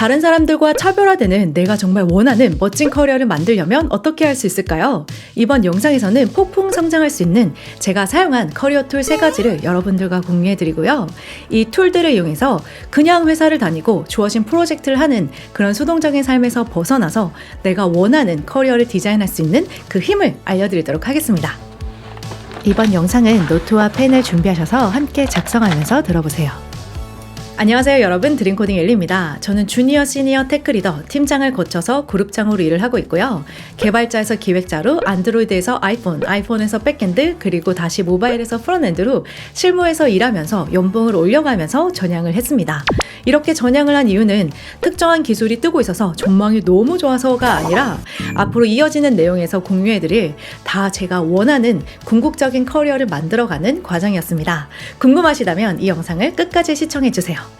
다른 사람들과 차별화되는 내가 정말 원하는 멋진 커리어를 만들려면 어떻게 할 수 있을까요? 이번 영상에서는 폭풍 성장할 수 있는 제가 사용한 커리어 툴 3가지를 여러분들과 공유해드리고요. 이 툴들을 이용해서 그냥 회사를 다니고 주어진 프로젝트를 하는 그런 수동적인 삶에서 벗어나서 내가 원하는 커리어를 디자인할 수 있는 그 힘을 알려드리도록 하겠습니다. 이번 영상은 노트와 펜을 준비하셔서 함께 작성하면서 들어보세요. 안녕하세요 여러분, 드림코딩 엘리입니다. 저는 주니어 시니어 테크리더 팀장을 거쳐서 그룹장으로 일을 하고 있고요. 개발자에서 기획자로, 안드로이드에서 아이폰, 아이폰에서 백엔드, 그리고 다시 모바일에서 프론엔드로 실무에서 일하면서 연봉을 올려가면서 전향을 했습니다. 이렇게 전향을 한 이유는 특정한 기술이 뜨고 있어서 전망이 너무 좋아서가 아니라 앞으로 이어지는 내용에서 공유해드릴 다 제가 원하는 궁극적인 커리어를 만들어가는 과정이었습니다. 궁금하시다면 이 영상을 끝까지 시청해주세요.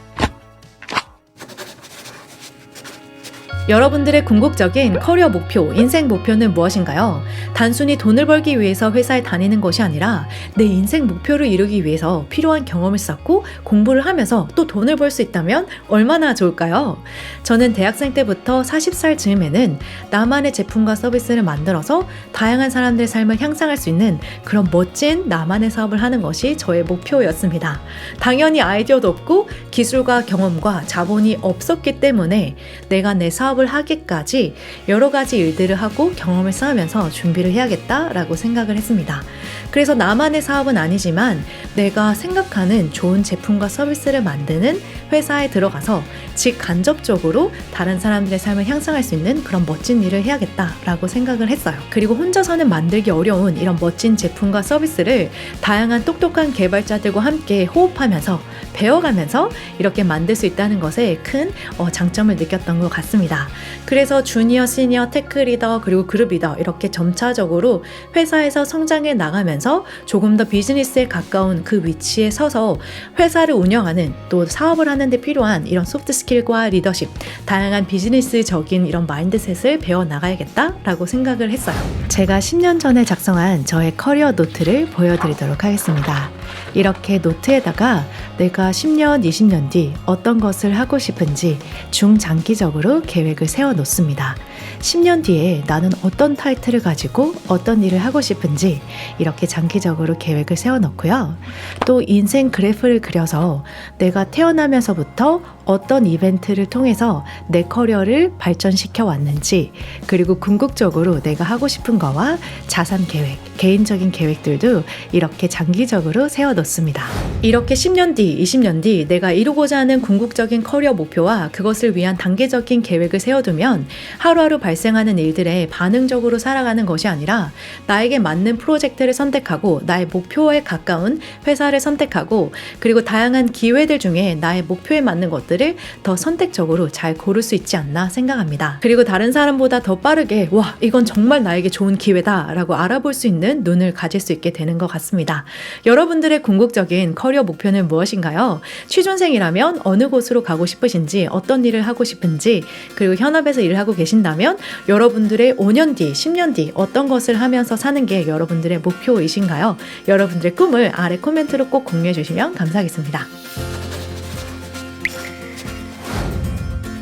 여러분들의 궁극적인 커리어 목표, 인생 목표는 무엇인가요? 단순히 돈을 벌기 위해서 회사에 다니는 것이 아니라 내 인생 목표를 이루기 위해서 필요한 경험을 쌓고 공부를 하면서 또 돈을 벌 수 있다면 얼마나 좋을까요? 저는 대학생 때부터 40살 즈음에는 나만의 제품과 서비스를 만들어서 다양한 사람들의 삶을 향상할 수 있는 그런 멋진 나만의 사업을 하는 것이 저의 목표였습니다. 당연히 아이디어도 없고 기술과 경험과 자본이 없었기 때문에 내가 내 사업을 하기까지 여러 가지 일들을 하고 경험을 쌓으면서 준비를 해야겠다라고 생각을 했습니다. 그래서 나만의 사업은 아니지만 내가 생각하는 좋은 제품과 서비스를 만드는 회사에 들어가서 직간접적으로 다른 사람들의 삶을 향상할 수 있는 그런 멋진 일을 해야겠다라고 생각을 했어요. 그리고 혼자서는 만들기 어려운 이런 멋진 제품과 서비스를 다양한 똑똑한 개발자들과 함께 호흡하면서 배워가면서 이렇게 만들 수 있다는 것에 큰 장점을 느꼈던 것 같습니다. 그래서 주니어, 시니어, 테크리더, 그리고 그룹리더 이렇게 점차적으로 회사에서 성장해 나가면서 조금 더 비즈니스에 가까운 그 위치에 서서 회사를 운영하는, 또 사업을 하는 데 필요한 이런 소프트 스킬과 리더십, 다양한 비즈니스적인 이런 마인드셋을 배워나가야겠다라고 생각을 했어요. 제가 10년 전에 작성한 저의 커리어 노트를 보여드리도록 하겠습니다. 이렇게 노트에다가 내가 10년, 20년 뒤 어떤 것을 하고 싶은지 중장기적으로 계획을 세워놓습니다. 10년 뒤에 나는 어떤 타이틀을 가지고 어떤 일을 하고 싶은지 이렇게 장기적으로 계획을 세워놓고요. 또 인생 그래프를 그려서 내가 태어나면서부터 어떤 이벤트를 통해서 내 커리어를 발전시켜 왔는지, 그리고 궁극적으로 내가 하고 싶은 거와 자산 계획, 개인적인 계획들도 이렇게 장기적으로 세워놓습니다. 이렇게 10년 뒤, 20년 뒤 내가 이루고자 하는 궁극적인 커리어 목표와 그것을 위한 단계적인 계획을 세워두면 하루하루 발생하는 일들에 반응적으로 살아가는 것이 아니라 나에게 맞는 프로젝트를 선택하고 나의 목표에 가까운 회사를 선택하고, 그리고 다양한 기회들 중에 나의 목표에 맞는 것들을 더 선택적으로 잘 고를 수 있지 않나 생각합니다. 그리고 다른 사람보다 더 빠르게 와, 이건 정말 나에게 좋은 기회다 라고 알아볼 수 있는 눈을 가질 수 있게 되는 것 같습니다. 여러분들의 궁극적인 커리어 목표는 무엇인가요? 취준생이라면 어느 곳으로 가고 싶으신지, 어떤 일을 하고 싶은지, 그리고 현업에서 일을 하고 계신다면 여러분들의 5년 뒤, 10년 뒤 어떤 것을 하면서 사는 게 여러분들의 목표이신가요? 여러분들의 꿈을 아래 코멘트로 꼭 공유해 주시면 감사하겠습니다.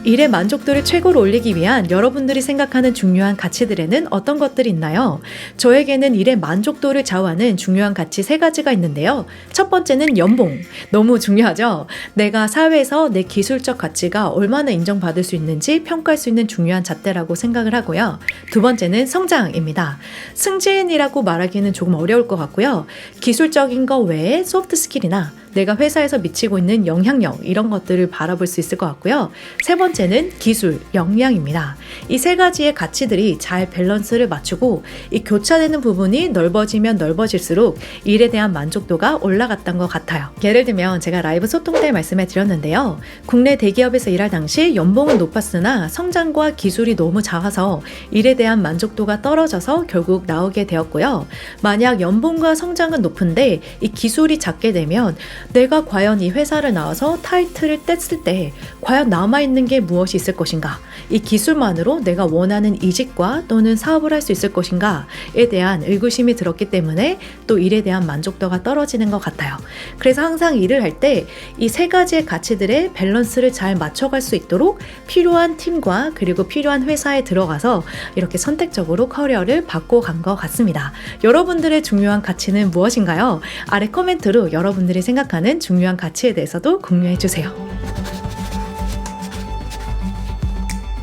일의 만족도를 최고로 올리기 위한 여러분들이 생각하는 중요한 가치들에는 어떤 것들이 있나요? 저에게는 일의 만족도를 좌우하는 중요한 가치 3가지가 있는데요. 첫 번째는 연봉. 너무 중요하죠? 내가 사회에서 내 기술적 가치가 얼마나 인정받을 수 있는지 평가할 수 있는 중요한 잣대라고 생각을 하고요. 두 번째는 성장입니다. 승진이라고 말하기는 조금 어려울 것 같고요. 기술적인 거 외에 소프트 스킬이나 내가 회사에서 미치고 있는 영향력, 이런 것들을 바라볼 수 있을 것 같고요. 세 번째는 기술, 역량입니다. 이 3가지의 가치들이 잘 밸런스를 맞추고 이 교차되는 부분이 넓어지면 넓어질수록 일에 대한 만족도가 올라갔던 것 같아요. 예를 들면 제가 라이브 소통 때 말씀해 드렸는데요. 국내 대기업에서 일할 당시 연봉은 높았으나 성장과 기술이 너무 작아서 일에 대한 만족도가 떨어져서 결국 나오게 되었고요. 만약 연봉과 성장은 높은데 이 기술이 작게 되면 내가 과연 이 회사를 나와서 타이틀을 뗐을 때 과연 남아있는 게 무엇이 있을 것인가? 이 기술만으로 내가 원하는 이직과 또는 사업을 할 수 있을 것인가에 대한 의구심이 들었기 때문에 또 일에 대한 만족도가 떨어지는 것 같아요. 그래서 항상 일을 할 때 이 세 가지의 가치들의 밸런스를 잘 맞춰갈 수 있도록 필요한 팀과 그리고 필요한 회사에 들어가서 이렇게 선택적으로 커리어를 바꿔간 것 같습니다. 여러분들의 중요한 가치는 무엇인가요? 아래 코멘트로 여러분들이 생각하는 중요한 가치에 대해서도 공유해 주세요.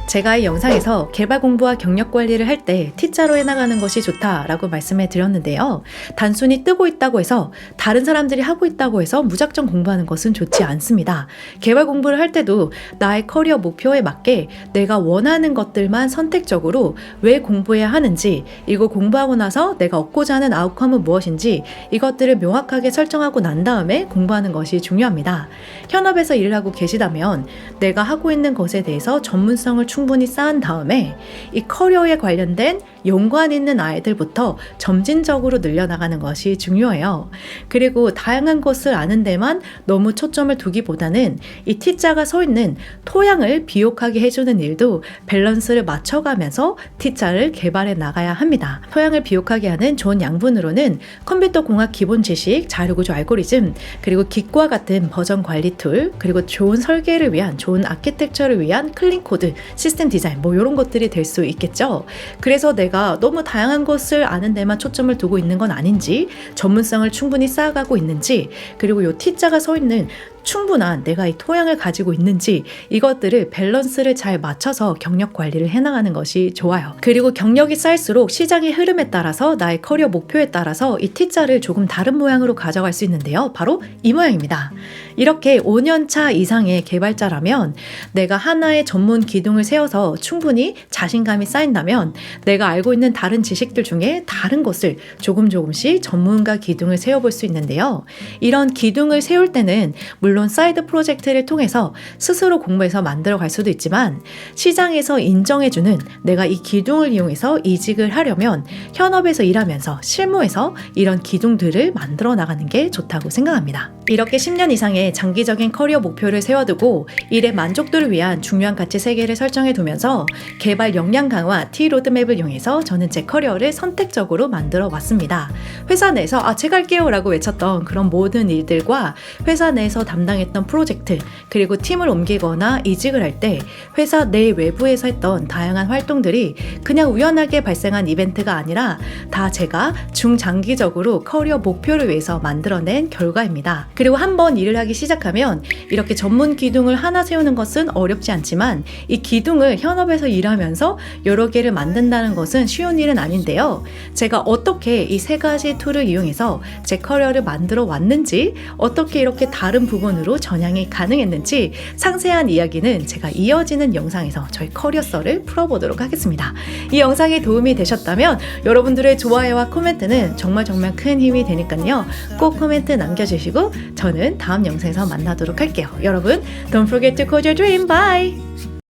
제가 이 영상에서 개발 공부와 경력 관리를 할 때 T자로 해나가는 것이 좋다라고 말씀해 드렸는데요. 단순히 뜨고 있다고 해서 다른 사람들이 하고 있다고 해서 무작정 공부하는 것은 좋지 않습니다. 개발 공부를 할 때도 나의 커리어 목표에 맞게 내가 원하는 것들만 선택적으로 왜 공부해야 하는지, 이거 공부하고 나서 내가 얻고자 하는 아웃컴은 무엇인지 이것들을 명확하게 설정하고 난 다음에 공부하는 것이 중요합니다. 현업에서 일을 하고 계시다면 내가 하고 있는 것에 대해서 전문성을 충분히 쌓은 다음에 이 커리어에 관련된 연관 있는 아이들부터 점진적으로 늘려나가는 것이 중요해요. 그리고 다양한 것을 아는 데만 너무 초점을 두기보다는 이 T자가 서 있는 토양을 비옥하게 해주는 일도 밸런스를 맞춰가면서 T자를 개발해 나가야 합니다. 토양을 비옥하게 하는 좋은 양분으로는 컴퓨터 공학 기본 지식, 자료구조 알고리즘, 그리고 깃과 같은 버전 관리 툴, 그리고 좋은 설계를 위한 좋은 아키텍처를 위한 클린 코드, 시스템 디자인 이런 것들이 될 수 있겠죠. 그래서 내가 너무 다양한 것을 아는 데만 초점을 두고 있는 건 아닌지, 전문성을 충분히 쌓아가고 있는지, 그리고 요 T자가 서 있는 충분한 내가 이 토양을 가지고 있는지 이것들을 밸런스를 잘 맞춰서 경력 관리를 해나가는 것이 좋아요. 그리고 경력이 쌓일수록 시장의 흐름에 따라서 나의 커리어 목표에 따라서 이 T자를 조금 다른 모양으로 가져갈 수 있는데요. 바로 이 모양입니다. 이렇게 5년차 이상의 개발자라면 내가 하나의 전문 기둥을 세워서 충분히 자신감이 쌓인다면 내가 알고 있는 다른 지식들 중에 다른 것을 조금씩 전문가 기둥을 세워볼 수 있는데요. 이런 기둥을 세울 때는 물론 사이드 프로젝트를 통해서 스스로 공부해서 만들어갈 수도 있지만 시장에서 인정해주는 내가 이 기둥을 이용해서 이직을 하려면 현업에서 일하면서 실무에서 이런 기둥들을 만들어 나가는 게 좋다고 생각합니다. 이렇게 10년 이상의 장기적인 커리어 목표를 세워두고 일의 만족도를 위한 중요한 가치 3개를 설정해 두면서 개발 역량 강화 T 로드맵을 이용해서 저는 제 커리어를 선택적으로 만들어 왔습니다. 회사 내에서 제가 할게요 라고 외쳤던 그런 모든 일들과 회사 내에서 담당했던 프로젝트, 그리고 팀을 옮기거나 이직을 할 때 회사 내 외부에서 했던 다양한 활동들이 그냥 우연하게 발생한 이벤트가 아니라 다 제가 중장기적으로 커리어 목표를 위해서 만들어낸 결과입니다. 그리고 한번 일을 하기 시작하면 이렇게 전문 기둥을 하나 세우는 것은 어렵지 않지만 이 기둥을 현업에서 일하면서 여러 개를 만든다는 것은 쉬운 일은 아닌데요. 제가 어떻게 이 3가지 툴을 이용해서 제 커리어를 만들어 왔는지, 어떻게 이렇게 다른 부분으로 전향이 가능했는지 상세한 이야기는 제가 이어지는 영상에서 저희 커리어 썰을 풀어보도록 하겠습니다. 이 영상이 도움이 되셨다면 여러분들의 좋아요와 코멘트는 정말 큰 힘이 되니까요. 꼭 코멘트 남겨주시고 저는 다음 영상에서 만나도록 할게요. 여러분, don't forget to code your dream. Bye!